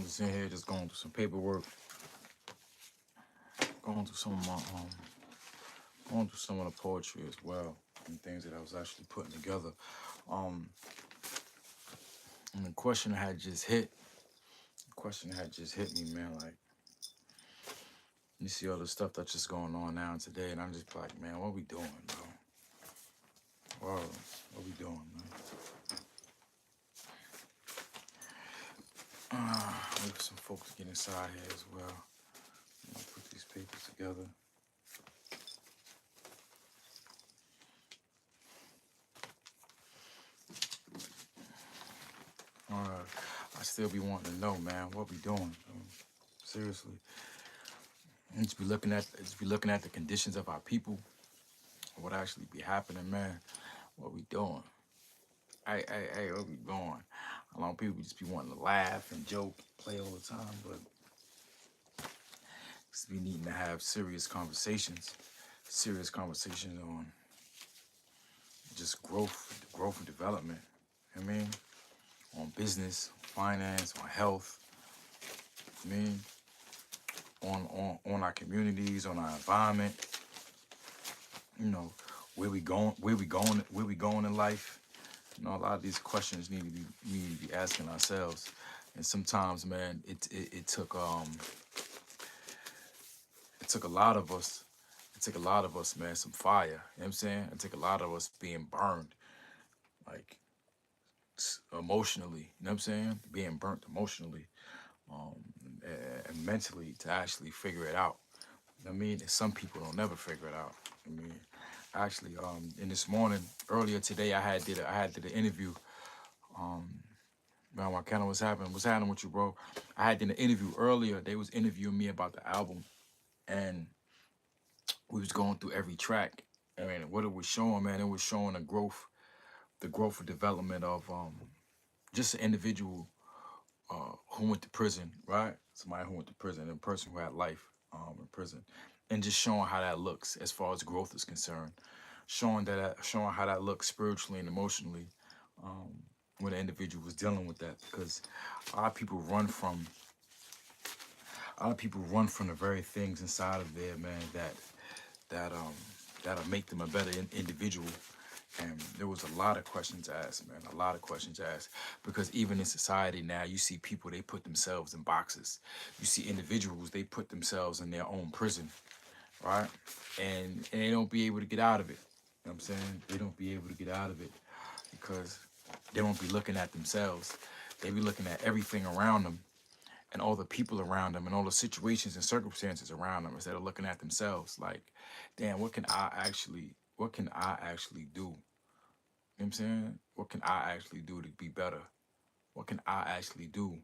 I'm just in here just going through some paperwork, going through some of my going through some of the poetry as well and things that I was actually putting together. Um, and the question had just hit me, man. Like you see all the stuff that's just going on now and today, and I'm just like, man, what we doing, bro? Whoa, what we doing, man? Maybe some folks get inside here as well. Put these papers together. I still be wanting to know, man, what we doing? Seriously, and just be looking at the conditions of our people, what actually be happening, man. What we doing? Hey, what we doing? A lot of people just be wanting to laugh and joke, play all the time, but just be needing to have serious conversations on just growth and development. You know what I mean, on business, finance, on health. I mean, on our communities, on our environment. You know, where we going in life. You know, a lot of these questions need to be asking ourselves. And sometimes, man, it took it took a lot of us. It took a lot of us, man, some fire. You know what I'm saying? It took a lot of us being burned, like emotionally. You know what I'm saying? Being burnt emotionally, um, and mentally to actually figure it out. I mean, some people don't never figure it out. I mean, actually, in this morning, earlier today, I had did an interview. Man, my kind of what's happening with you, bro? I had did an interview earlier. They was interviewing me about the album, and we was going through every track. I mean, what it was showing, man, it was showing the growth and development of just an individual who went to prison, right? Somebody who went to prison, a person who had life in prison, and just showing how that looks as far as growth is concerned, showing how that looks spiritually and emotionally when the individual was dealing with that, because a lot of people run from the very things inside of there, man, that'll make them a better individual. And there was a lot of questions asked, man, a lot of questions asked. Because even in society now, you see people, they put themselves in boxes. You see individuals, they put themselves in their own prison, right? And they don't be able to get out of it. You know what I'm saying? They don't be able to get out of it because they won't be looking at themselves. They be looking at everything around them and all the people around them and all the situations and circumstances around them instead of looking at themselves like, damn, what can I actually do? You know what I'm saying? What can I actually do to be better? What can I actually do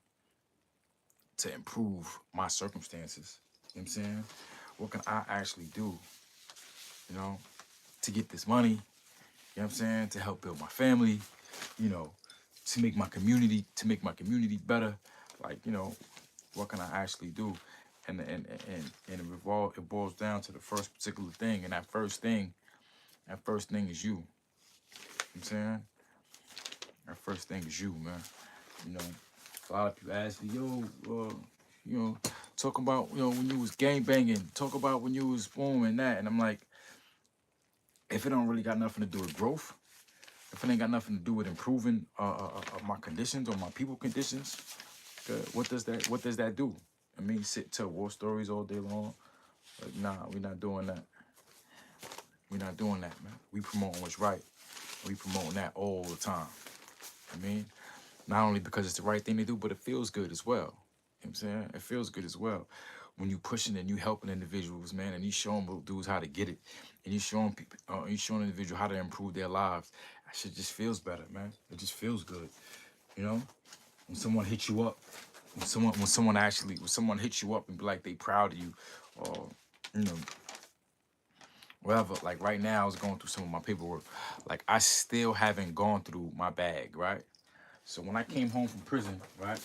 to improve my circumstances? You know what I'm saying? What can I actually do, you know, to get this money? You know what I'm saying? To help build my family, you know, to make my community better. Like, you know, what can I actually do? And it boils down to the first particular thing, and that first thing is you. You know what I'm saying? That first thing is you, man. You know, a lot of people ask me, yo, you know, talk about, you know, when you was gang banging, talk about when you was boom and that. And I'm like, if it don't really got nothing to do with growth, if it ain't got nothing to do with improving my conditions or my people conditions, what does that do? I mean, sit and tell war stories all day long. Like, nah, we're not doing that. We're not doing that, man. We promoting what's right. We promoting that all the time. I mean, not only because it's the right thing to do, but it feels good as well. You know what I'm saying? It feels good as well. When you pushing and you helping individuals, man, and you showing dudes how to get it, and you showing people, you showing individuals how to improve their lives, that shit just feels better, man. It just feels good, you know. When someone hits you up, when someone hits you up and be like they proud of you, or you know, whatever. Like right now, I was going through some of my paperwork. Like I still haven't gone through my bag, right? So when I came home from prison, right?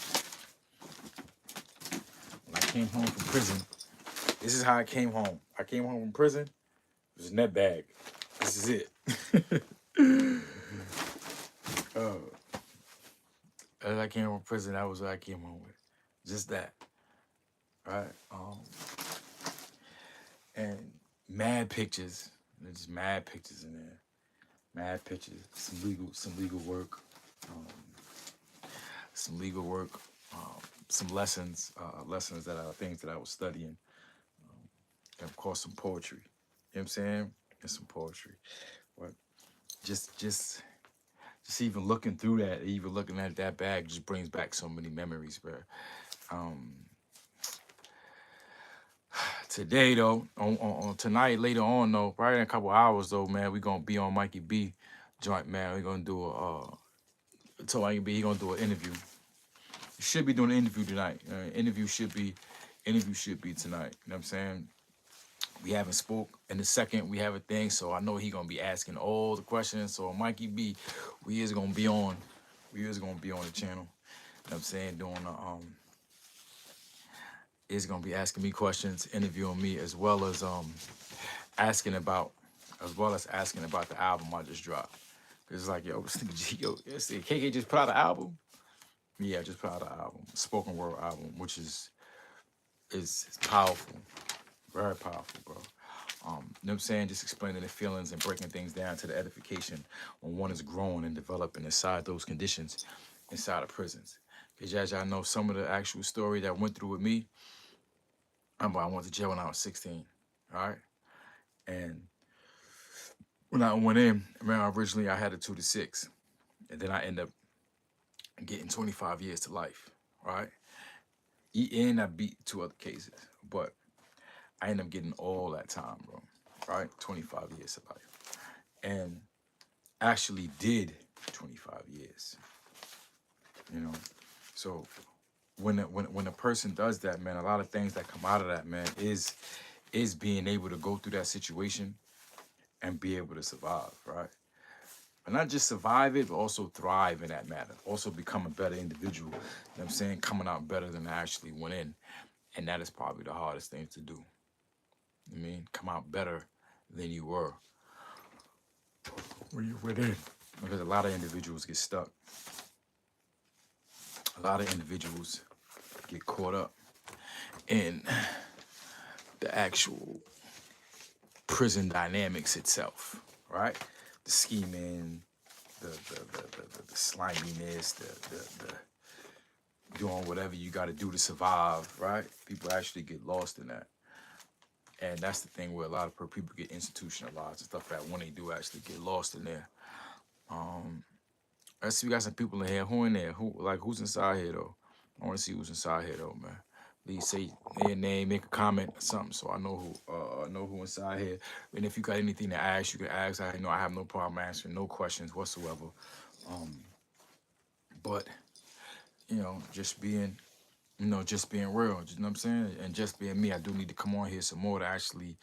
When I came home from prison, this is how I came home. I came home from prison. It was a net bag. This is it. As I came home from prison, that was what I came home with. Just that, right? And mad pictures. There's mad pictures in there. Mad pictures. Some legal work. Um, some legal work. Some lessons that are things that I was studying. And of course, some poetry. You know what I'm saying? And some poetry. But just even looking through that, even looking at that bag, just brings back so many memories, bro. Um, Today though, on tonight, later on though, probably in a couple hours though, man, we gonna be on Mikey B joint, man. We gonna do so Mikey B, he gonna do an interview. He should be doing an interview tonight. Interview should be tonight. You know what I'm saying? We haven't spoke in the second. We have a thing, so I know he gonna be asking all the questions. So Mikey B, we is gonna be on. We is gonna be on the channel. You know what I'm saying? Doing is gonna be asking me questions, interviewing me, asking about asking about the album I just dropped. Cause it's like, yo, KK just put out an album. Yeah, just put out an album, spoken word album, which is powerful, very powerful, bro. You know what I'm saying? Just explaining the feelings and breaking things down to the edification when one is growing and developing inside those conditions, inside of prisons. Because as y'all know, some of the actual story that went through with me, I went to jail when I was 16, all right? And when I went in, man, originally I had a 2 to 6. And then I end up getting 25 years to life, right? And I beat 2 other cases, but I end up getting all that time, bro, right? 25 years to life. And actually did 25 years, you know? So when a person does that, man, a lot of things that come out of that, man, is being able to go through that situation and be able to survive, right? And not just survive it, but also thrive in that matter. Also become a better individual. You know what I'm saying? Coming out better than I actually went in. And that is probably the hardest thing to do. I mean, come out better than you were when you went in. Because a lot of individuals get stuck. A lot of individuals get caught up in the actual prison dynamics itself, right? The scheming, the sliminess, the doing whatever you got to do to survive, right? People actually get lost in that. And that's the thing where a lot of people get institutionalized and stuff that when they do actually get lost in there. I see we got some people in here. Who in there? Who's inside here though? I want to see who's inside here though, man. Please say their name, make a comment or something, so I know who inside here. And if you got anything to ask, you can ask. I know I have no problem answering, no questions whatsoever. But just being, just being real. You know what I'm saying? And just being me. I do need to come on here some more to actually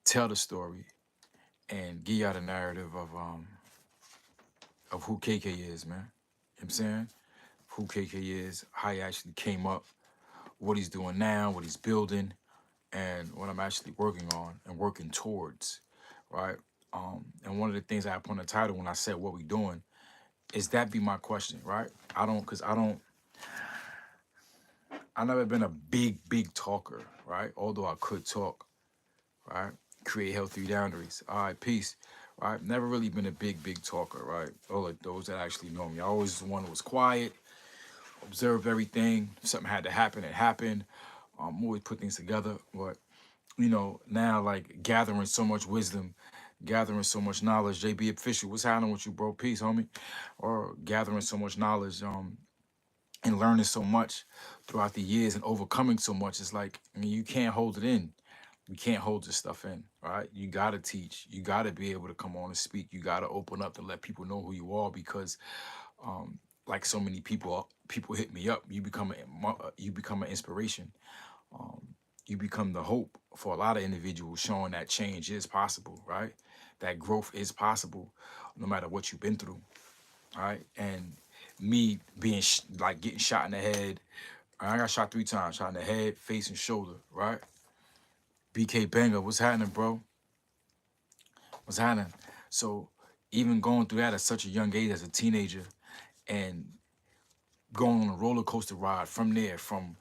tell the story and give y'all the narrative of who KK is, man. You know what I'm saying? Who KK is, how he actually came up, what he's doing now, what he's building, and what I'm actually working on and working towards, right? And one of the things I put on the title when I said what we doing is that be my question, right? I've never been a big talker, right? Although I could talk, right? Create healthy boundaries. All right, peace. Right? Never really been a big talker, right? Or like those that actually know me. I always one who was quiet, observed everything. If something had to happen, it happened. Always put things together. But, now like gathering so much wisdom, gathering so much knowledge. JB Official, what's happening with you, bro? Peace, homie. Or gathering so much knowledge, and learning so much throughout the years and overcoming so much. It's like, you can't hold it in. You can't hold this stuff in, right? You gotta teach. You gotta be able to come on and speak. You gotta open up to let people know who you are because, like so many people hit me up. You become an inspiration. You become the hope for a lot of individuals, showing that change is possible, right? That growth is possible, no matter what you've been through, right? And me being like getting shot in the head. I got shot 3 times, shot in the head, face, and shoulder, right? BK Banger, what's happening, bro? What's happening? So even going through that at such a young age as a teenager and going on a roller coaster ride from there, from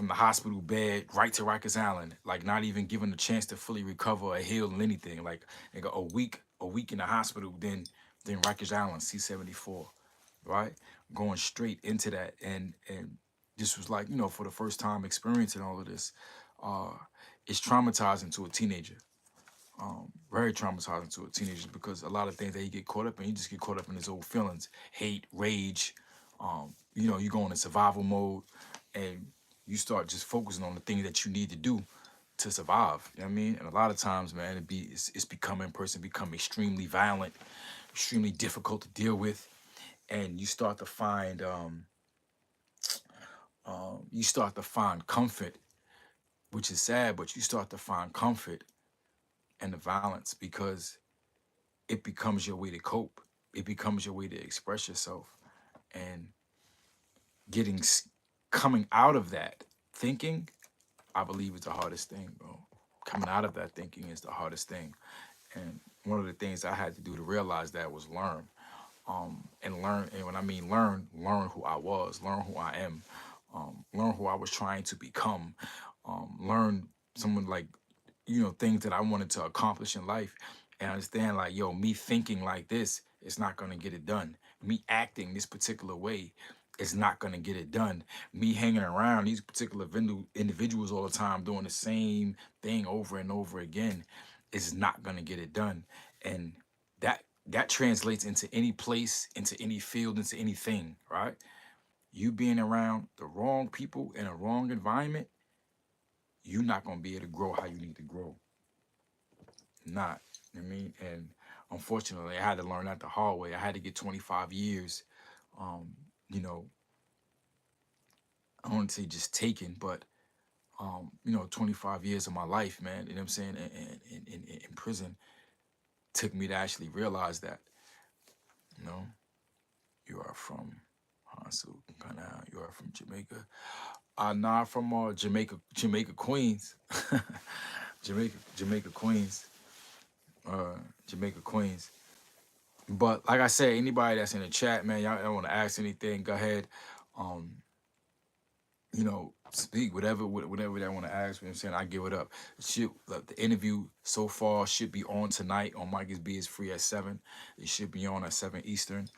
the hospital bed right to Rikers Island, like not even given a chance to fully recover or heal and anything. Like nigga, a week in the hospital, then Rikers Island, C-74, right? Going straight into that, and this was like, for the first time experiencing all of this. Uh, it's traumatizing to a teenager. Very traumatizing to a teenager because a lot of things that he get caught up in, you just get caught up in his old feelings, hate, rage. You go into survival mode, and you start just focusing on the things that you need to do to survive. You know what I mean? And a lot of times, man, it's becoming become extremely violent, extremely difficult to deal with, and you start to find comfort, which is sad, but you start to find comfort in the violence because it becomes your way to cope. It becomes your way to express yourself, and getting coming out of that thinking, I believe, is the hardest thing, bro. Coming out of that thinking is the hardest thing, and one of the things I had to do to realize that was learn, and learn. And when I mean learn who I was, learn who I am, learn who I was trying to become, learn someone like, things that I wanted to accomplish in life, and understand like, yo, me thinking like this is not gonna get it done. Me acting this particular way is not gonna get it done. Me hanging around these particular individuals all the time doing the same thing over and over again is not gonna get it done. And that translates into any place, into any field, into anything, right? You being around the wrong people in a wrong environment, you're not gonna be able to grow how you need to grow. Not. I mean, and unfortunately, I had to learn that the hard way. I had to get 25 years, um, you know, I don't want to say just taken, but 25 years of my life, man. You know what I'm saying? In prison took me to actually realize that, you know, you are from Hansu, Ghana. You are from Jamaica. Nah, from Jamaica, Queens, Jamaica, Queens, uh, Jamaica, Queens. But like I said, anybody that's in the chat, man, y'all want to ask anything, go ahead. Um, speak whatever they want to ask. You know what I'm saying? I give it up. The interview so far should be on tonight on Mikey's B is free at 7. It should be on at 7 Eastern.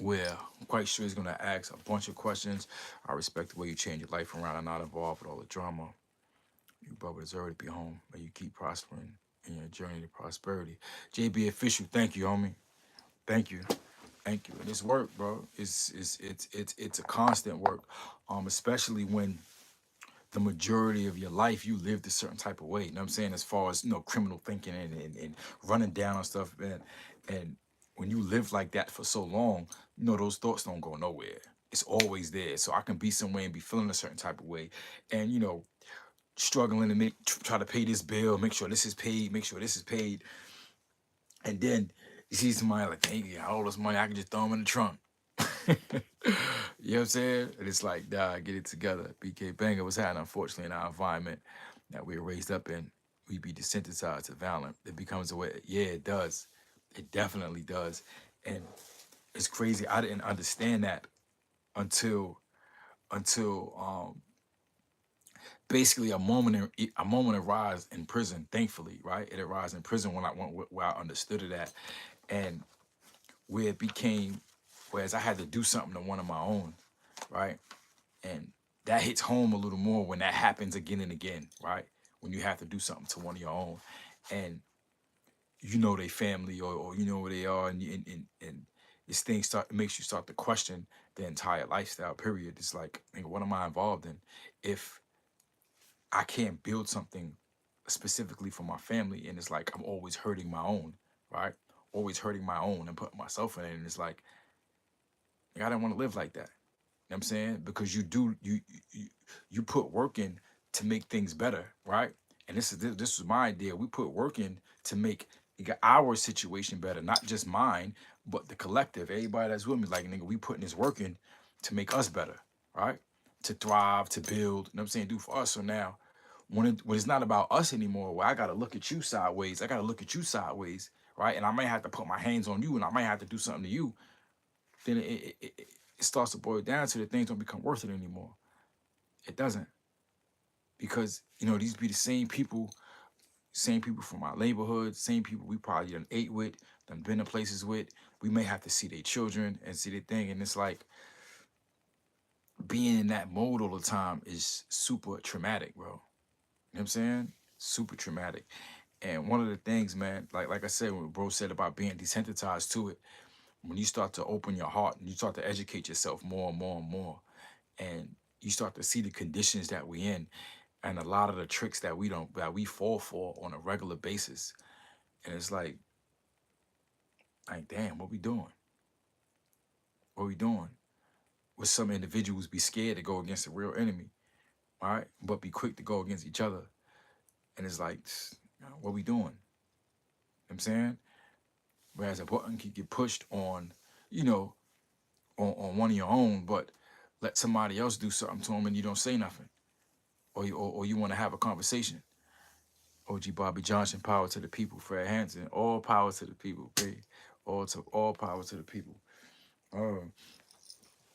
Where I'm quite sure he's gonna ask a bunch of questions. I respect the way you change your life around and not involved with all the drama. You brother deserve to be home. May you keep prospering in your journey to prosperity. JB official, thank you, homie. Thank you. Thank you. And it's work, bro. It's a constant work. Especially when the majority of your life you lived a certain type of way. You know what I'm saying? As far as, criminal thinking and running down on stuff, man. And when you live like that for so long, those thoughts don't go nowhere. It's always there. So I can be somewhere and be feeling a certain type of way. And, struggling to try to pay this bill, make sure this is paid, make sure this is paid. And then you see somebody like, hey, yeah, all this money, I can just throw them in the trunk. You know what I'm saying? And it's like, nah, get it together. BK Banger was happening, unfortunately, in our environment that we were raised up in. We be desensitized to violence. It becomes a way. Yeah, it does. It definitely does. And it's crazy. I didn't understand that until basically a moment arise in prison. Thankfully, right? It arose in prison when I went where I understood it at, and where it became, whereas I had to do something to one of my own, right? And that hits home a little more when that happens again and again, right? When you have to do something to one of your own, and they family, or you know where they are, and this thing makes you start to question the entire lifestyle. Period. It's like, nigga, what am I involved in? If I can't build something specifically for my family, and it's like I'm always hurting my own, right? Always hurting my own and putting myself in it, and it's like, I don't want to live like that. You know what I'm saying? Because you put work in to make things better, right? And this was my idea. We put work in to make our situation better, not just mine, but the collective. Everybody that's with me, like, nigga, we putting this work in to make us better, right? To thrive, to build. You know what I'm saying? Do for us. So now, when it's not about us anymore, where I gotta look at you sideways, right? And I might have to put my hands on you, and I might have to do something to you. Then it starts to boil down to the things don't become worth it anymore. It doesn't. Because, these be the same people from our neighborhood, same people we probably done ate with, done been to places with. We may have to see their children and see their thing. And it's like being in that mode all the time is super traumatic, bro. You know what I'm saying? Super traumatic. And one of the things, man, like I said, when bro said about being desensitized to it, when you start to open your heart and you start to educate yourself more and more and more, and you start to see the conditions that we in, and a lot of the tricks that we fall for on a regular basis, and it's like damn, what we doing? What we doing? With some individuals be scared to go against a real enemy, all right, but be quick to go against each other, and it's like, what we doing? You know what I'm saying? Whereas a button can get pushed on, you know, on one of your own, but let somebody else do something to them and you don't say nothing, or you want to have a conversation. OG Bobby Johnson, power to the people. Fred Hampton, all power to the people. Okay? All power to the people.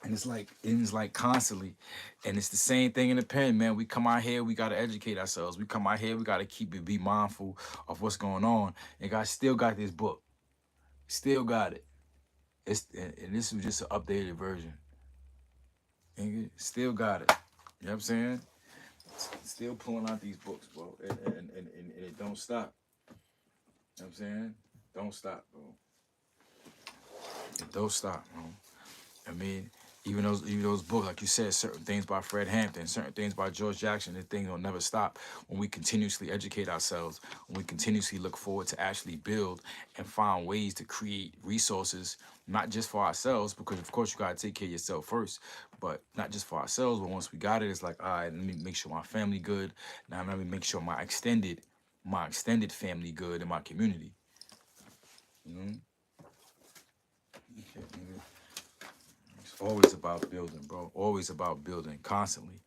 And it's like constantly, and it's the same thing in the pen, man. We come out here, we gotta educate ourselves. We come out here, we gotta be mindful of what's going on. And God still got this book, still got it. And this was just an updated version. And still got it. You know what I'm saying? Still pulling out these books, bro, and it don't stop. You know what I'm saying? Don't stop, bro. It don't stop, bro. I mean, even those books, like you said, certain things by Fred Hampton, certain things by George Jackson, this thing will never stop when we continuously educate ourselves, when we continuously look forward to actually build and find ways to create resources, not just for ourselves, because of course you gotta take care of yourself first, but not just for ourselves, but once we got it, it's like, all right, let me make sure my family good. Now let me make sure my extended family good in my community. You know? Okay, nigga. It's always about building, bro. Always about building constantly.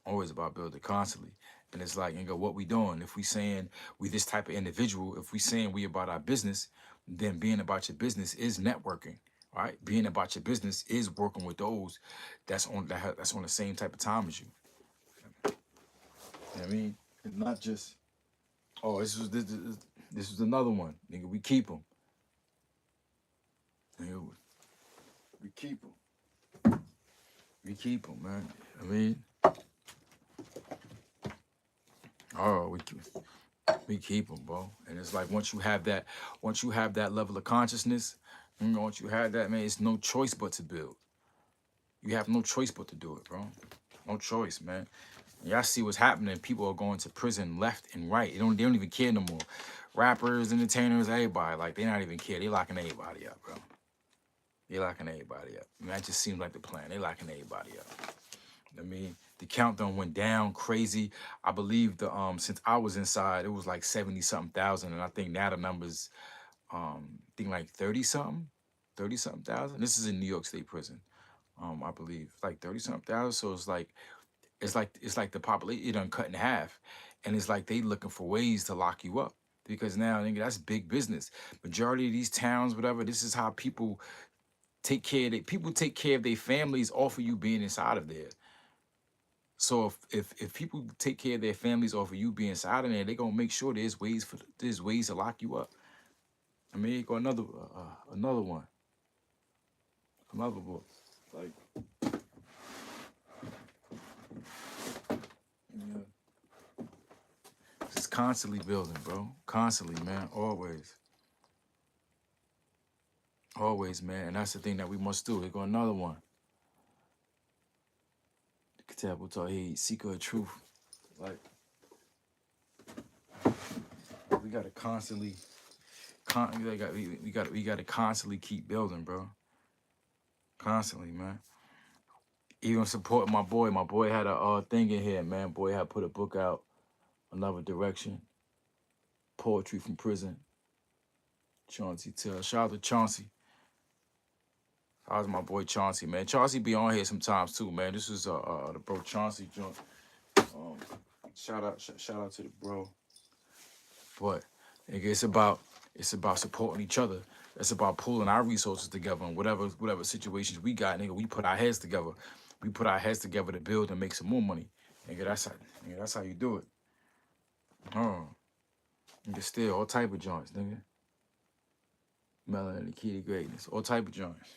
Always about building constantly. And it's like, nigga, what we doing? If we saying we this type of individual, if we saying we about our business, then being about your business is networking. Right? Being about your business is working with those that's on the same type of time as you. You know what I mean? It's not just, oh, this was another one. Nigga, we keep them. Nigga, we keep them. We keep them, man. I mean, oh, we keep them, bro. And it's like once you have that level of consciousness, once you have that, man, it's no choice but to build. You have no choice but to do it, bro. No choice, man. And y'all see what's happening. People are going to prison left and right. They don't even care no more. Rappers, entertainers, everybody, like they not even care. They locking everybody up, bro. They locking everybody up. I mean, that just seems like the plan. They locking everybody up. I mean, the countdown went down crazy. I believe since I was inside, it was like 70 something thousand, and I think now the numbers I think like 30 something thousand. This is in New York State prison. I believe like 30 something thousand. So it's like the population it done cut in half, and it's like they looking for ways to lock you up because now nigga, that's big business. Majority of these towns, whatever, this is how people take care of their families off of you being inside of there. So if people take care of their families off of you being inside of there, they gonna make sure there's ways to lock you up. I mean, go another one, another book, like yeah, just constantly building, bro, constantly, man, always, man, and that's the thing that we must do. Here go another one. Kitabu Tawheed, Seeker of Truth, like we gotta constantly. We got to constantly keep building, bro. Constantly, man. Even supporting my boy. My boy had a thing in here, man. Boy had put a book out, Another Direction, Poetry from Prison. Chauncey Till. Shout out to Chauncey. How's my boy Chauncey, man? Chauncey be on here sometimes too, man. This is the bro Chauncey joint. Shout out to the bro. But nigga, it's about supporting each other. It's about pulling our resources together and whatever situations we got, nigga. We put our heads together. We put our heads together to build and make some more money, nigga. That's how you do it. Oh, nigga, still all type of joints, nigga. Melanin, the key to greatness, all type of joints.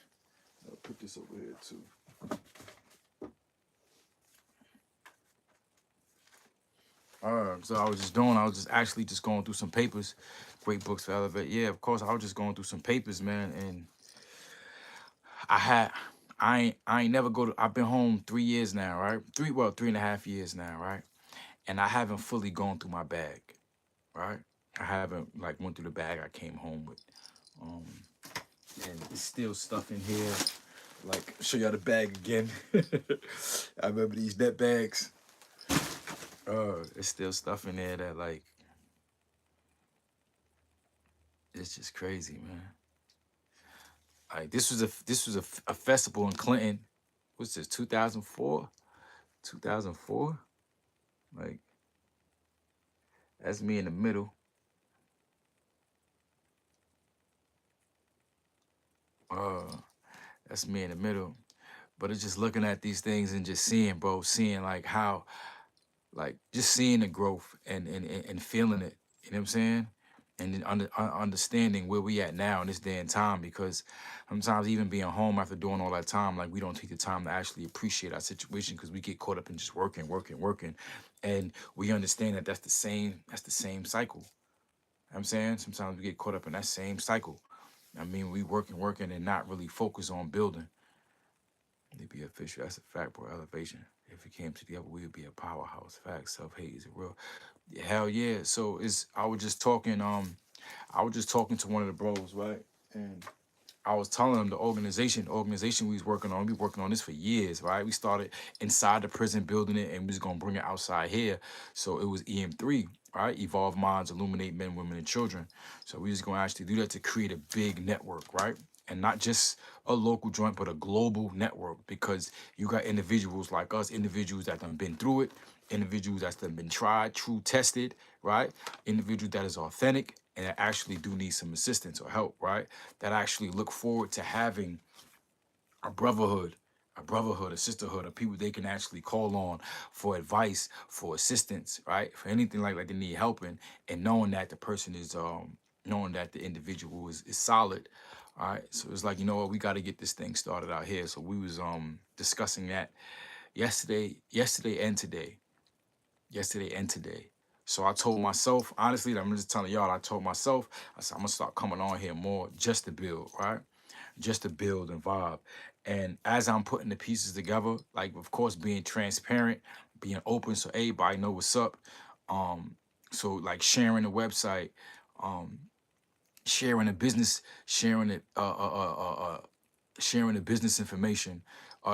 I'll put this over here too. So I was just actually just going through some papers. Great books for Elevate. Yeah, of course, I was just going through some papers, man. And I had, I ain't never go to, I've been home 3 years now, right? 3.5 years now, right? And I haven't fully gone through my bag, right? I haven't like went through the bag I came home with. Um, and it's still stuff in here. Like, show y'all the bag again. I remember these net bags. There's still stuff in there that like, it's just crazy, man. Like this was a festival in Clinton. What's this? 2004. 2004. Like that's me in the middle. Uh, that's me in the middle. But it's just looking at these things and just seeing, bro, seeing like how, like just seeing the growth and feeling it. You know what I'm saying? And then understanding where we at now in this day and time, because sometimes even being home after doing all that time, like we don't take the time to actually appreciate our situation because we get caught up in just working, working, working, and we understand that that's the same cycle. You know what I'm saying sometimes we get caught up in that same cycle. I mean, we working, working, and not really focus on building. To be official, that's a fact, bro. Elevation. If it came together, we would be a powerhouse. Fact, self hate is real. Yeah, hell yeah. So it's I was just talking to one of the bros, right? And I was telling them the organization we was working on, we working on this for years, right? We started inside the prison building it and we was gonna bring it outside here. So it was EM3, right? Evolve minds, illuminate men, women, and children. So we was gonna actually do that to create a big network, right? And not just a local joint, but a global network, because you got individuals like us, individuals that done been through it, individuals that's done been tried, true, tested, right? Individuals that is authentic and that actually do need some assistance or help, right? That actually look forward to having a brotherhood, a sisterhood of people they can actually call on for advice, for assistance, right? For anything like they need helping, and knowing that the person is knowing that the individual is solid. All right. So it's like, you know what, we got to get this thing started out here. So we was discussing that yesterday and today. Yesterday and today. So I told myself, honestly, I'm just telling y'all, I told myself, I said, I'm gonna start coming on here more just to build, right? Just to build and vibe. And as I'm putting the pieces together, like of course being transparent, being open so everybody know what's up. Um, so like sharing the website, um, sharing the business, sharing the business information,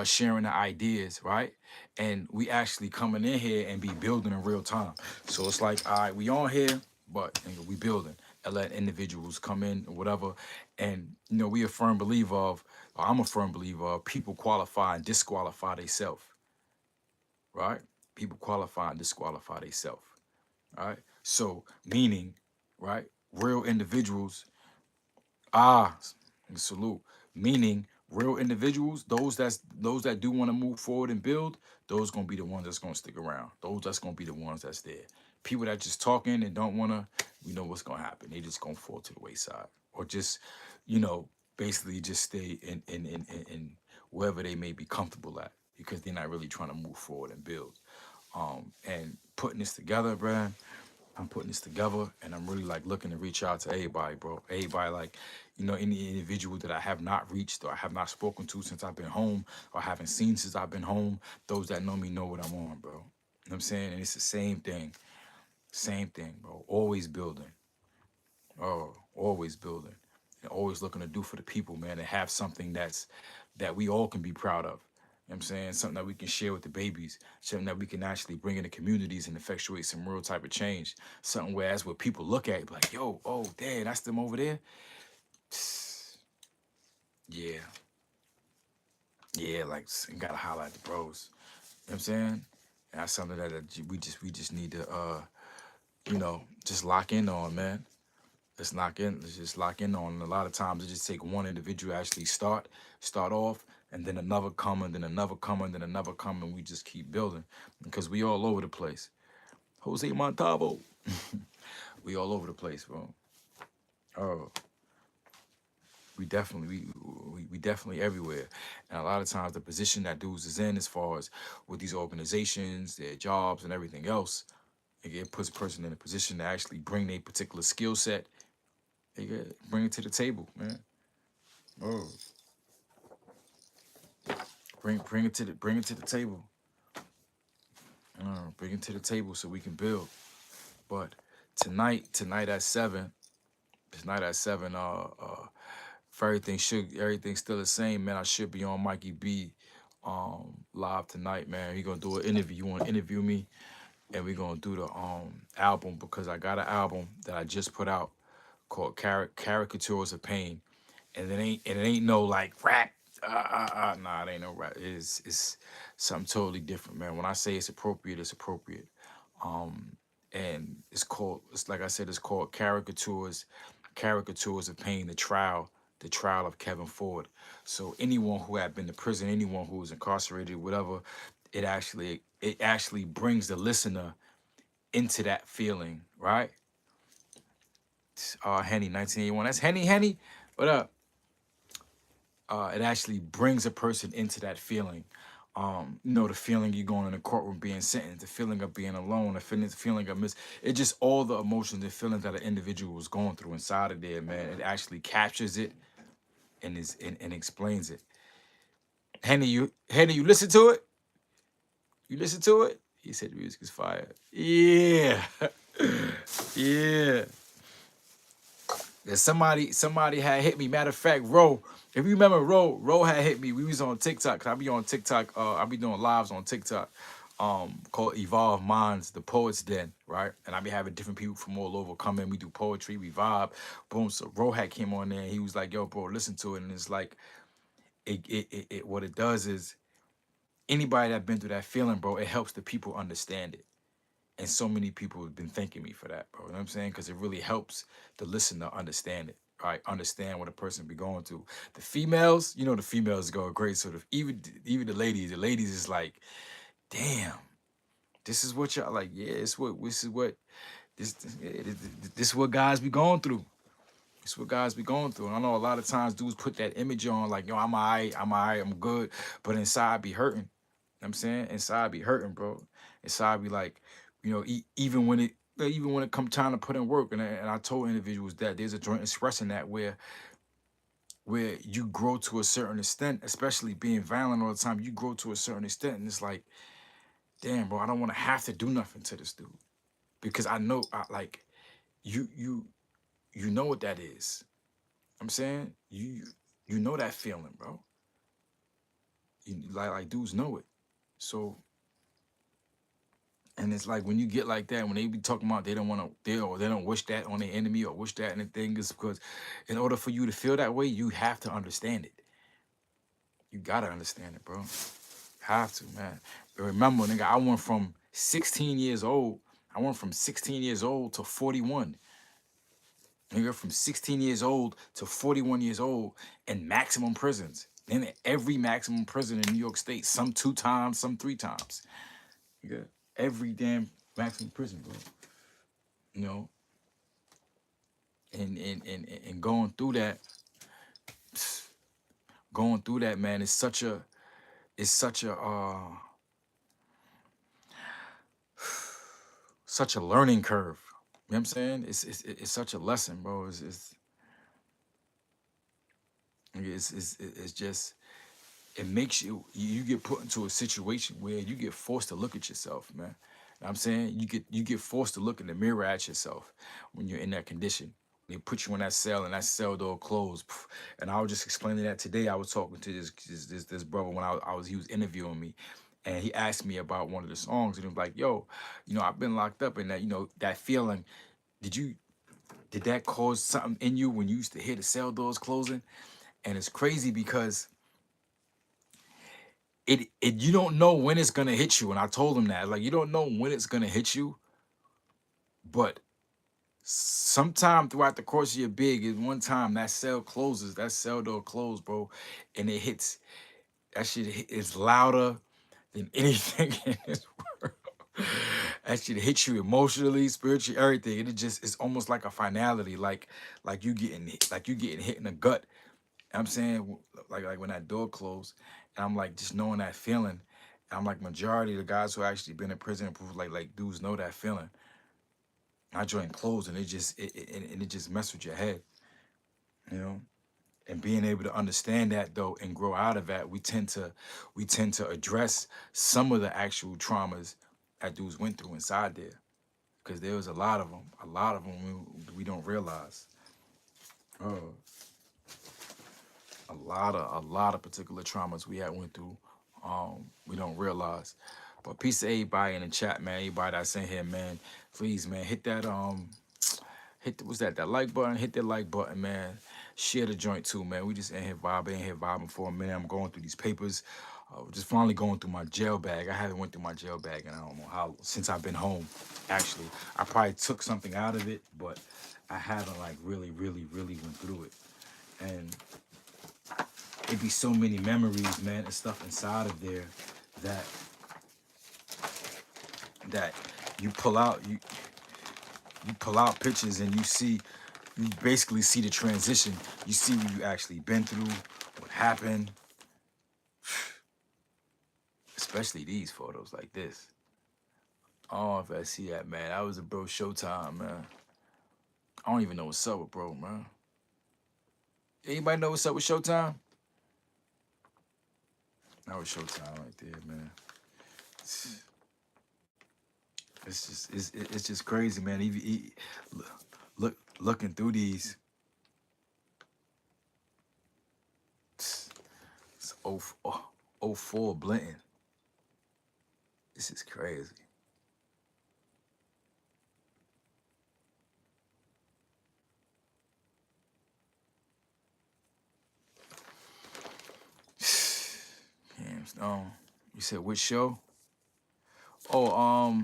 sharing the ideas, right? And we actually coming in here and be building in real time. So it's like, all right, we on here, but nigga, we building and let individuals come in or whatever. And we a firm believer of, or I'm a firm believer of, people qualify and disqualify themselves, right? People qualify and disqualify themselves, all right? So meaning, right, real individuals. Ah, salute. Meaning, real individuals, those that do want to move forward and build, those gonna be the ones that's gonna stick around. Those that's gonna be the ones that's there. People that just talking and don't wanna, we know what's gonna happen. They just gonna fall to the wayside, or just, you know, basically just stay in wherever they may be comfortable at, because they're not really trying to move forward and build. And putting this together, bruh. I'm putting this together, and I'm really like looking to reach out to everybody, bro. Everybody, like, any individual that I have not reached or I have not spoken to since I've been home or haven't seen since I've been home. Those that know me know what I'm on, bro. You know what I'm saying? And it's the same thing, bro. Always building. Oh, always building. And always looking to do for the people, man, and have something that we all can be proud of. You know what I'm saying? Something that we can share with the babies, something that we can actually bring into communities and effectuate some real type of change. Something where as what people look at, like, yo, oh, damn, that's them over there. Yeah, yeah, like gotta highlight the bros. You know what I'm saying? And that's something that we just need to just lock in on, man. Let's lock in. Let's just lock in on. A lot of times it just take one individual to actually start off, and then another come, and then another come, and then another come, and we just keep building because we all over the place. Jose Montavo, we all over the place, bro. Oh, we definitely everywhere, and a lot of times the position that dudes is in, as far as with these organizations, their jobs, and everything else, it puts a person in a position to actually bring a particular skill set. Bring it to the table, man. Oh, bring it to the table. Bring it to the table so we can build. But tonight at 7, tonight at 7, if everything's still the same, man. I should be on Mikey B live tonight, man. He gonna do an interview. You wanna interview me? And we gonna do the album, because I got an album that I just put out called Caricatures of Pain. And it ain't no like rap. Nah, it ain't no rap. It's something totally different, man. When I say it's appropriate, it's appropriate. And it's like I said, it's called Caricatures of Pain, the trial of Kevin Ford. So anyone who had been to prison, anyone who was incarcerated, whatever, it actually brings the listener into that feeling, right? Henny, 1981. That's Henny. What up? It actually brings a person into that feeling. The feeling you going in the courtroom being sentenced, the feeling of being alone, the feeling of it just all the emotions and feelings that an individual was going through inside of there, man. It actually captures it and explains it. Henny, you listen to it? You listen to it? He said the music is fire. Yeah. Yeah. Yeah, somebody had hit me. Matter of fact, if you remember Ro had hit me. We was on TikTok. 'Cause I be on TikTok. I be doing lives on TikTok. Called Evolve Minds, the Poets Den, right? And I be having different people from all over come in. We do poetry, we vibe. Boom. So Ro had came on there and he was like, yo, bro, listen to it. And it's like what it does is anybody that been through that feeling, bro, it helps the people understand it. And so many people have been thanking me for that, bro. You know what I'm saying? Because it really helps the listener understand it, right? Understand what a person be going through. The females, the females go great. So even the ladies is like, damn, this is what y'all like. Yeah, this is what guys be going through. It's what guys be going through. And I know a lot of times dudes put that image on like, yo, I'm all right, I'm good. But inside be hurting. You know what I'm saying? Inside be hurting, bro. Inside be like, even when it come time to put in work. And I told individuals that there's a joint expression that where you grow to a certain extent, especially being violent all the time, you grow to a certain extent. And it's like, damn, bro, I don't want to have to do nothing to this dude. Because I know like you know what that is. I'm saying you know that feeling, bro. Like dudes know it. So, and it's like when you get like that, when they be talking about they don't want to, they don't wish that on their enemy or wish that, and the thing is because in order for you to feel that way, you have to understand it. You gotta understand it, bro. Have to, man. But remember, nigga, I went from 16 years old. I went from 16 years old to 41. Nigga, from 16 years old to 41 years old in maximum prisons. In every maximum prison in New York State, some 2 times, some 3 times. Nigga, every damn maximum prison, bro. You know, and going through that, man, is such a learning curve. You know what I'm saying? It's such a lesson, bro. It's just it makes you get put into a situation where you get forced to look at yourself, man. You know what I'm saying? You get forced to look in the mirror at yourself when you're in that condition. They put you in that cell and that cell door closed. And I was just explaining that today. I was talking to this brother when he was interviewing me, and he asked me about one of the songs, and he was like, "Yo, I've been locked up, and that feeling. Did that cause something in you when you used to hear the cell doors closing?" And it's crazy because it you don't know when it's gonna hit you. And I told him that, like, you don't know when it's gonna hit you, but Sometime throughout the course of your big is one time that cell closes, that cell door closed, bro, and it hits. That is louder than anything in this world. That shit hits you emotionally, spiritually, everything. And it just it's almost like a finality, like you getting hit in the gut. I'm saying like when that door closed, and I'm like just knowing that feeling. I'm like majority of the guys who actually been in prison proof like dudes know that feeling. I joint closed and it just mess with your head, you know. And being able to understand that though and grow out of that, we tend to address some of the actual traumas that dudes went through inside there, because there was a lot of them we don't realize. Oh, a lot of particular traumas we had went through, we don't realize. But peace to everybody in the chat, man. Everybody that's in here, man. Please, man, hit that what's that like button? Hit that like button, man. Share the joint too, man. We just in here vibing for a minute. I'm going through these papers. Just finally going through my jail bag. I haven't went through my jail bag in I don't know how since I've been home. Actually, I probably took something out of it, but I haven't like really went through it. And it'd be so many memories, man, and stuff inside of there that that you pull out you pull out pictures and you basically see the transition. You see what you actually been through, what happened, especially these photos like this. Oh, if I see that, man, that was a bro Showtime, man. I don't even know what's up with bro, man. Anybody know what's up with Showtime? That was Showtime right there, man. It's just crazy, man. Looking through these, it's 04 Blinton. This is crazy. Damn, Stone. You said which show? Oh,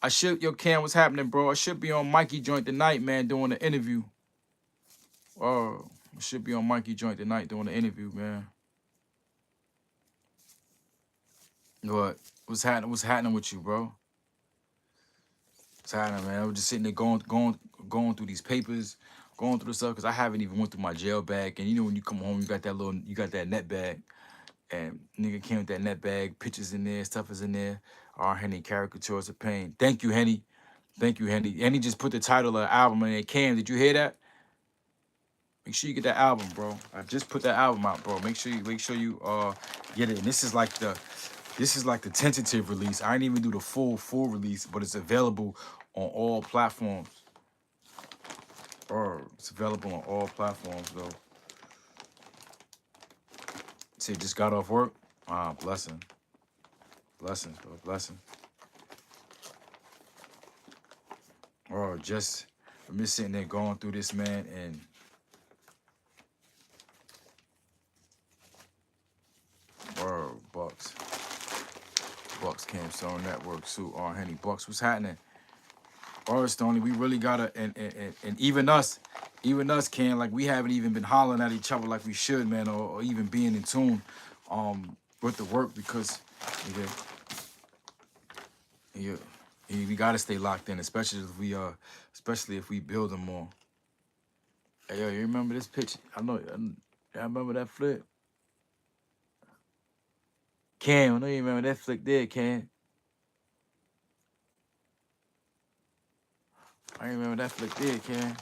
I should yo Cam, what's happening, bro? I should be on Mikey Joint tonight, man, doing the interview. Oh, I should be on Mikey Joint tonight doing the interview, man. What? What's happening with you, bro? What's happening, man? I was just sitting there going through these papers, going through the stuff because I haven't even went through my jail bag. And you know when you come home, you got that net bag, and nigga came with that net bag, pictures in there, stuff is in there. R. Henny, caricatures of pain. Thank you, Henny. Thank you, Henny. Henny just put the title of the album in there. Cam, did you hear that? Make sure you get that album, bro. I just put that album out, bro. Make sure you get it. And this is like the tentative release. I didn't even do the full release, but it's available on all platforms. Or it's available on all platforms though. See, just got off work. Ah, blessing. Blessings, bro. Blessing. Or just I'm just sitting there going through this, man, and or Bucks. Bucks Camp Stone Network, Sue R. Henny. Bucks, what's happening? Or Stoney, we really gotta and even us can like we haven't even been hollering at each other like we should, man, or even being in tune with the work because yeah, we gotta stay locked in, especially if we build them more. Hey, yo, you remember this picture? I remember that flip. Cam, I know you remember that flick there, Cam. I remember that flick there, Cam.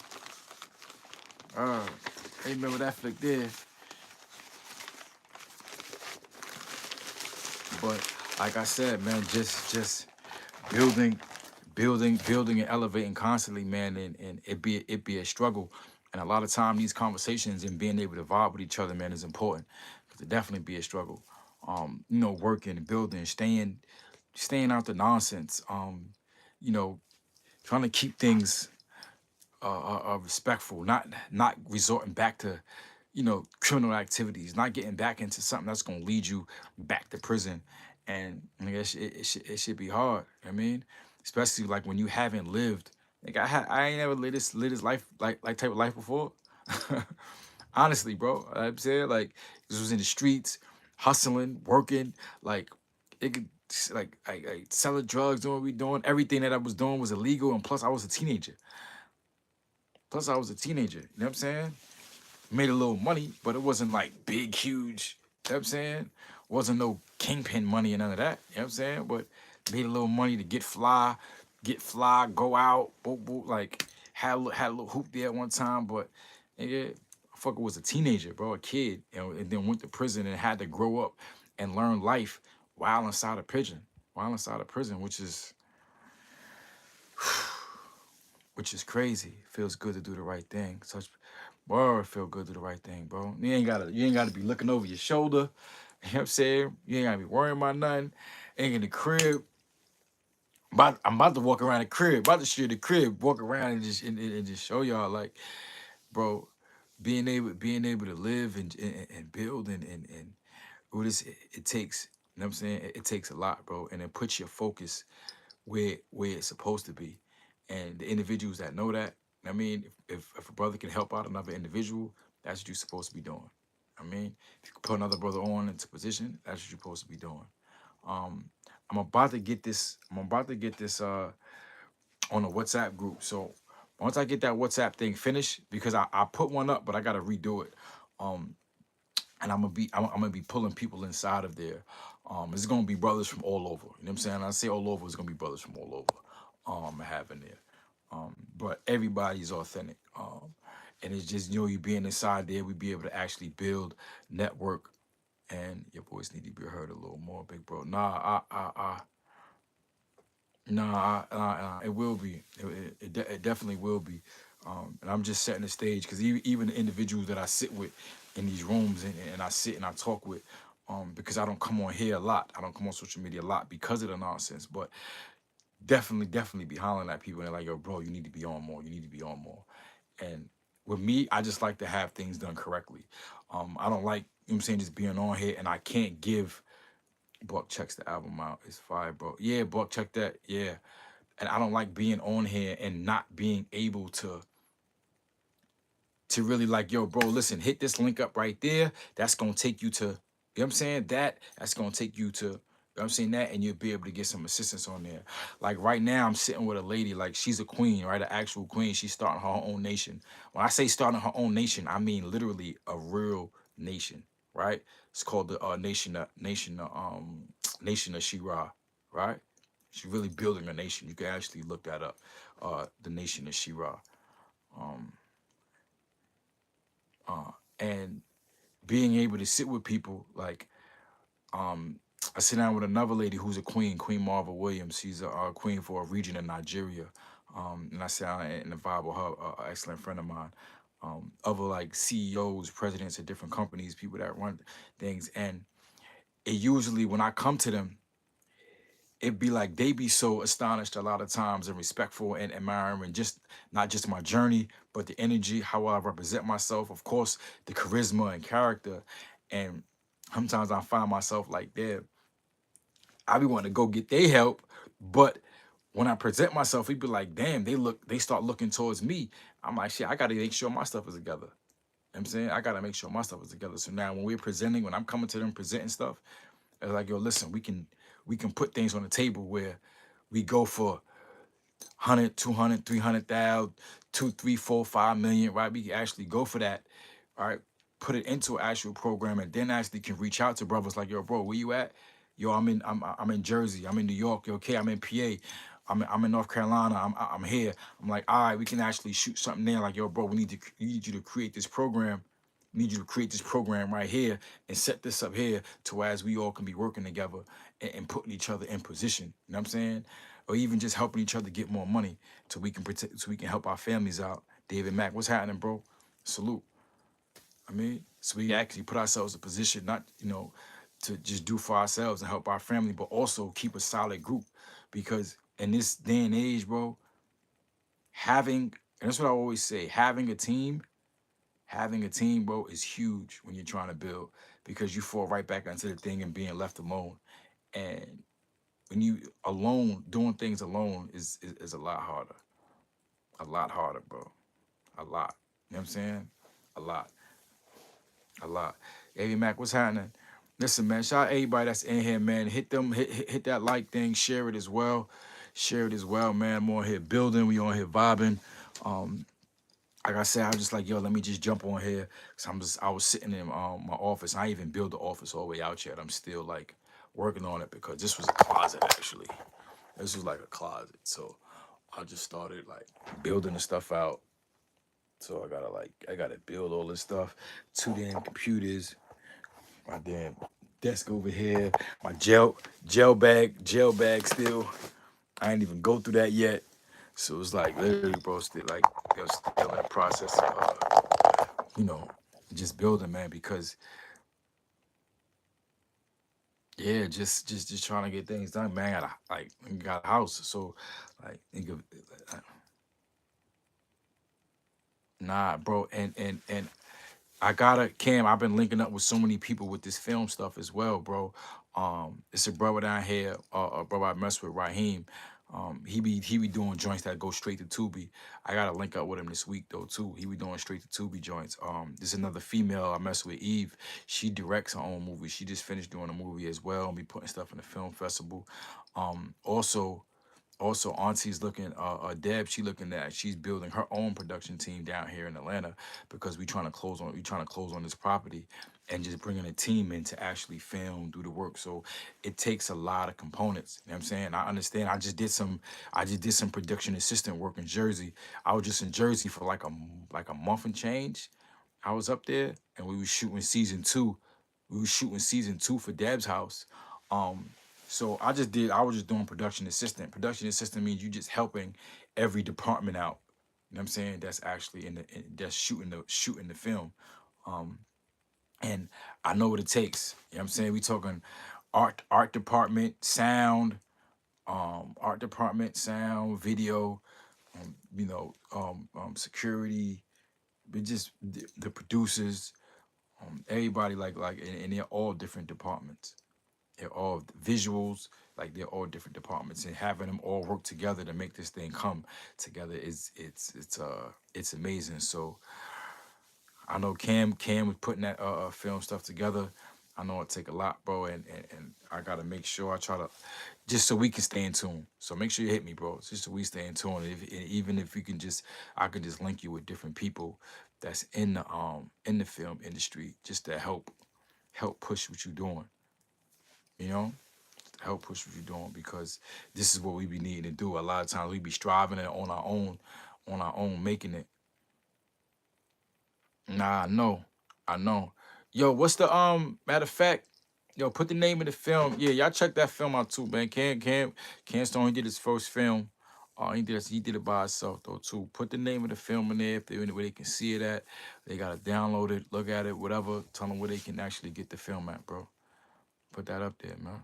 I remember that flick there. But like I said, man, just building and elevating constantly, man, and it be a struggle. And a lot of time these conversations and being able to vibe with each other, man, is important. Cause it definitely be a struggle. Working, building, staying out the nonsense. Trying to keep things respectful, not resorting back to, criminal activities, not getting back into something that's gonna lead you back to prison. And I guess it should be hard. I mean, especially like when you haven't lived Like I ain't never lived this life like type of life before. Honestly, bro. I'm saying like this was in the streets, hustling, working, like it could like selling drugs, doing what we doing. Everything that I was doing was illegal, and plus I was a teenager. Plus I was a teenager. You know what I'm saying? Made a little money, but it wasn't like big, huge. You know what I'm saying? Wasn't no kingpin money and none of that. You know what I'm saying? But made a little money to get fly, go out, boop, boop, like had a little hoop there at one time, but nigga, fucker was a teenager, bro, a kid, and then went to prison and had to grow up and learn life while inside of prison. While inside of prison, which is crazy. Feels good to do the right thing. Such Bro, it feel good to do the right thing, bro. You ain't gotta be looking over your shoulder. You know what I'm saying? You ain't gotta be worrying about nothing. Ain't in the crib. I'm about to walk around the crib, about to share the crib, walk around and just show y'all like, bro, being able to live and build and all this it takes, you know what I'm saying? It takes a lot, bro. And it puts your focus where it's supposed to be. And the individuals that know that, I mean, if a brother can help out another individual, that's what you're supposed to be doing. I mean, if you can put another brother on into position, that's what you're supposed to be doing. Um, I'm about to get this. I'm about to get this on a WhatsApp group. So once I get that WhatsApp thing finished, because I put one up, but I gotta redo it. Um, and I'm gonna be pulling people inside of there. It's gonna be brothers from all over. You know what I'm saying? I say all over, it's gonna be brothers from all over. Having there. But everybody's authentic. And it's just you being inside there, we be able to actually build network. And your voice need to be heard a little more, big bro. It will be. It definitely will be. And I'm just setting the stage because even the individuals that I sit with in these rooms and I sit and I talk with, because I don't come on here a lot. I don't come on social media a lot because of the nonsense. But definitely be hollering at people and they're like, yo, bro, you need to be on more. You need to be on more. And with me, I just like to have things done correctly. I don't like, you know what I'm saying, just being on here and I can't give. Buck checks the album out. It's fire, bro. Yeah, Buck, check that. Yeah. And I don't like being on here and not being able to really like, yo, bro, listen, hit this link up right there. That's gonna take you to, you know what I'm saying? That's gonna take you to, you know what I'm saying, that, and you'll be able to get some assistance on there. Like right now, I'm sitting with a lady, like she's a queen, right? An actual queen. She's starting her own nation. When I say starting her own nation, I mean literally a real nation, right? It's called the Nation of Shira, right? She's really building a nation. You can actually look that up. The Nation of Shira. Um, and being able to sit with people like um I sit down with another lady who's a queen, Queen Marva Williams. She's a queen for a region in Nigeria. And I sit down and vibe with her, an excellent friend of mine. Other like CEOs, presidents of different companies, people that run things. And it usually when I come to them, it'd be like they be so astonished a lot of times and respectful and admiring just not just my journey, but the energy, how I represent myself, of course, the charisma and character. And sometimes I find myself like, damn, I be wanting to go get their help, but when I present myself, we be like, damn, they start looking towards me. I'm like, shit, I gotta make sure my stuff is together. You know what I'm saying? I gotta make sure my stuff is together. So now when we're presenting, when I'm coming to them presenting stuff, it's like, yo, listen, we can put things on the table where we go for 100, 200, 300,000, 2, 3, 4, 5 million, right? We can actually go for that, all right? Put it into an actual program and then actually can reach out to brothers like, yo, bro, where you at? Yo, I'm in Jersey, I'm in New York, yo, okay, I'm in PA, I'm in North Carolina, I'm here. I'm like, all right, we can actually shoot something there. Like, yo, bro, we need you to create this program. We need you to create this program right here and set this up here to where as we all can be working together and putting each other in position. You know what I'm saying? Or even just helping each other get more money so we can protect, so we can help our families out. David Mack, what's happening, bro? Salute. I mean, so we actually put ourselves in a position, not, to just do for ourselves and help our family, but also keep a solid group. Because in this day and age, bro, and that's what I always say, having a team, bro, is huge when you're trying to build because you fall right back into the thing and being left alone. And when you alone, doing things alone is a lot harder. A lot harder, bro. A lot. You know what I'm saying? A lot. A lot. Hey Mac, what's happening? Listen, man, shout out everybody that's in here, man. Hit that like thing, share it as well. Share it as well, man. I'm on here building, we on here vibing. Um, like I said, I was just like, yo, let me just jump on here. Cause I was sitting in my office. I ain't even built the office all the way out yet. I'm still like working on it because this was a closet actually. This was like a closet. So I just started like building the stuff out. So I gotta build all this stuff. Two damn computers, my damn desk over here, my gel bag still. I ain't even go through that yet. So it's like literally, bro, still like they're still in the process of you know, just building, man, because yeah, just trying to get things done, man. Got a house. So like nigga, nah, bro, and I gotta Cam. I've been linking up with so many people with this film stuff as well, bro. It's a brother down here, a brother I mess with, Raheem. He be doing joints that go straight to Tubi. I gotta link up with him this week though too. He be doing straight to Tubi joints. There's another female I mess with, Eve. She directs her own movie. She just finished doing a movie as well and be putting stuff in the film festival. Also, Auntie's looking, Deb, she's building her own production team down here in Atlanta because we trying to close on this property and just bringing a team in to actually film, do the work. So it takes a lot of components. You know what I'm saying? I understand. I just did some production assistant work in Jersey. I was just in Jersey for like a month and change. I was up there and we was shooting season two. We was shooting season two for Deb's house. Um, so I was just doing production assistant. Production assistant means you just helping every department out. You know what I'm saying? That's actually that's shooting the film. Um, and I know what it takes. You know what I'm saying? We talking art department, sound, video, security, but just the producers, everybody and they're all different departments. They're all visuals, like they're all different departments, and having them all work together to make this thing come together is it's amazing. So I know Cam was putting that film stuff together. I know it take a lot, bro, and I gotta make sure I try to just so we can stay in tune. So make sure you hit me, bro, just so we stay in tune. And even if you can just, I can just link you with different people that's in the film industry just to help push what you're doing. You know, help push what you're doing because this is what we be needing to do. A lot of times we be striving and on our own, making it. Nah, I know. Yo, what's the matter of fact? Yo, put the name of the film. Yeah, y'all check that film out too, man. Cam Stone, he did his first film. He did it by himself though too. Put the name of the film in there if they anywhere they can see it at. They gotta download it, look at it, whatever. Tell them where they can actually get the film at, bro. Put that up there, man.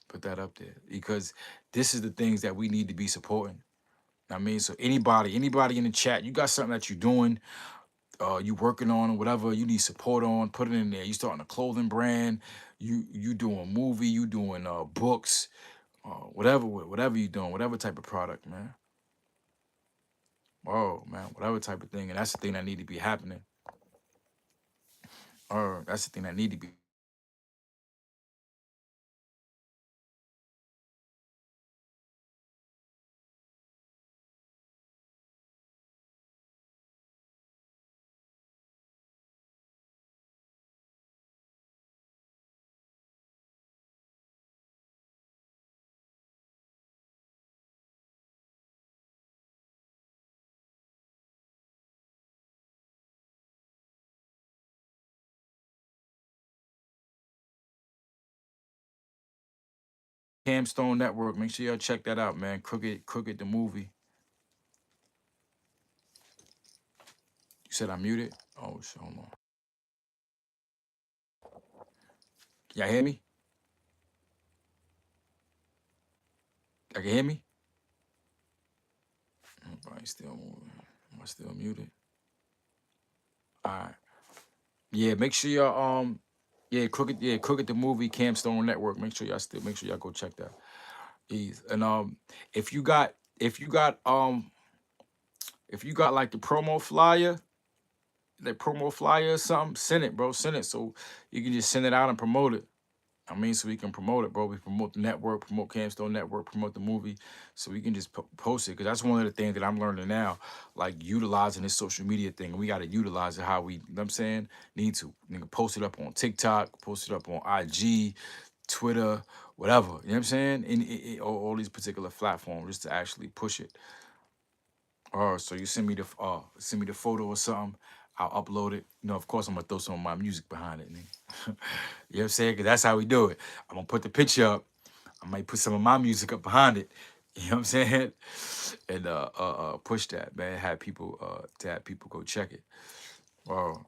Put that up there because this is the things that we need to be supporting. I mean, so anybody in the chat, you got something that you're doing, you working on or whatever, you need support on, put it in there. You starting a clothing brand, you doing a movie, you doing books, whatever you doing, whatever type of product, man. Oh man, whatever type of thing, and that's the thing that need to be happening. Or that's the thing that need to be. Camstone Network. Make sure y'all check that out, man. Crooked the movie. You said I muted. Oh, shit, hold on. Y'all hear me? Y'all can hear me? Everybody still moving. Am I still muted? All right. Yeah, make sure y'all Crooked the movie, Camstone Network. Make sure y'all go check that. Ease. And if you got If you got like the promo flyer, that promo flyer or something, send it, bro. Send it so you can just send it out and promote it. I mean, so we can promote it, bro. We promote the network, promote Camstone Network, promote the movie, so we can just post it. Cause that's one of the things that I'm learning now, like utilizing this social media thing. We gotta utilize it how we, you know what I'm saying, need to. Nigga, post it up on TikTok, post it up on IG, Twitter, whatever. You know what I'm saying? In all these particular platforms, just to actually push it. So you send me the photo or something. I'll upload it. You know, of course, I'm gonna throw some of my music behind it, nigga. You know what I'm saying? Cause that's how we do it. I'm gonna put the picture up. I might put some of my music up behind it. You know what I'm saying? And push that, man. Have people to have people go check it. Well,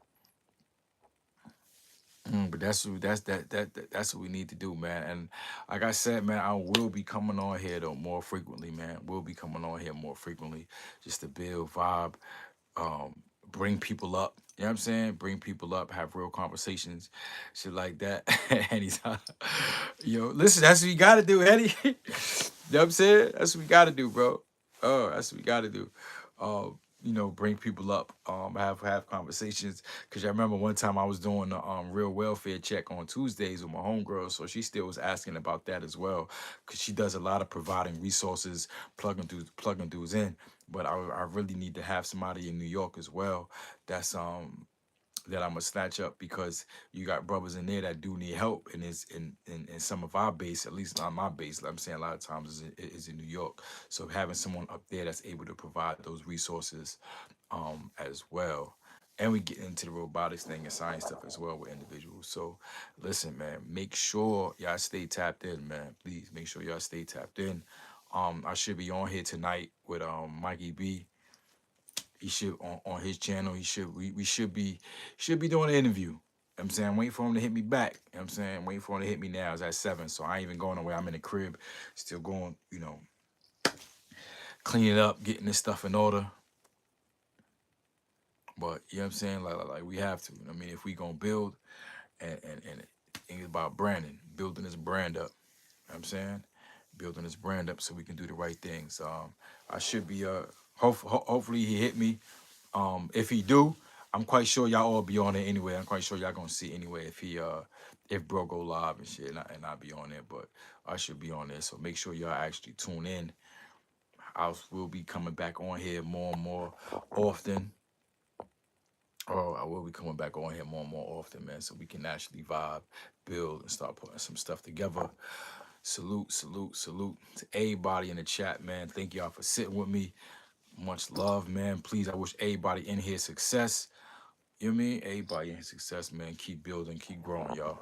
but that's what we need to do, man. And like I said, man, I will be coming on here though more frequently, man. We'll be coming on here more frequently just to build vibe, um, bring people up. You know what I'm saying? Bring people up, have real conversations, shit like that. Anytime. Yo, listen, that's what you gotta do, Eddie. You know what I'm saying? That's what we gotta do, bro. Oh, that's what we gotta do. Bring people up, have conversations. Cause I remember one time I was doing the real welfare check on Tuesdays with my homegirl, so she still was asking about that as well. Cause she does a lot of providing resources, plugging dudes in. But I really need to have somebody in New York as well. That's that I'm gonna snatch up because you got brothers in there that do need help, and it's in some of our base, at least not my base. Like I'm saying, a lot of times is in New York. So having someone up there that's able to provide those resources, as well. And we get into the robotics thing and science stuff as well with individuals. So listen, man, make sure y'all stay tapped in, man. Please make sure y'all stay tapped in. I should be on here tonight with Mikey B. He should on his channel. We should be doing an interview. You know what I'm saying, I'm waiting for him to hit me back. You know what I'm saying, I'm waiting for him to hit me now. It's at 7, so I ain't even going away. I'm in the crib, still going, cleaning up, getting this stuff in order. But you know what I'm saying, like we have to. I mean, if we gonna build, and it's about branding, building this brand up. You know what I'm saying, building this brand up so we can do the right things. I should be hopefully he hit me. If he do, I'm quite sure y'all all be on it anyway. I'm quite sure y'all gonna see anyway if bro go live and shit, and I be on there. But I should be on there, so make sure y'all actually tune in. I will be coming back on here more and more often. Oh, I will be coming back on here more and more often, man, so we can actually vibe, build, and start putting some stuff together. Salute, salute, salute to everybody in the chat, man. Thank y'all for sitting with me. Much love, man. Please, I wish everybody in here success. You know what I mean? Everybody in here success, man. Keep building, keep growing, y'all.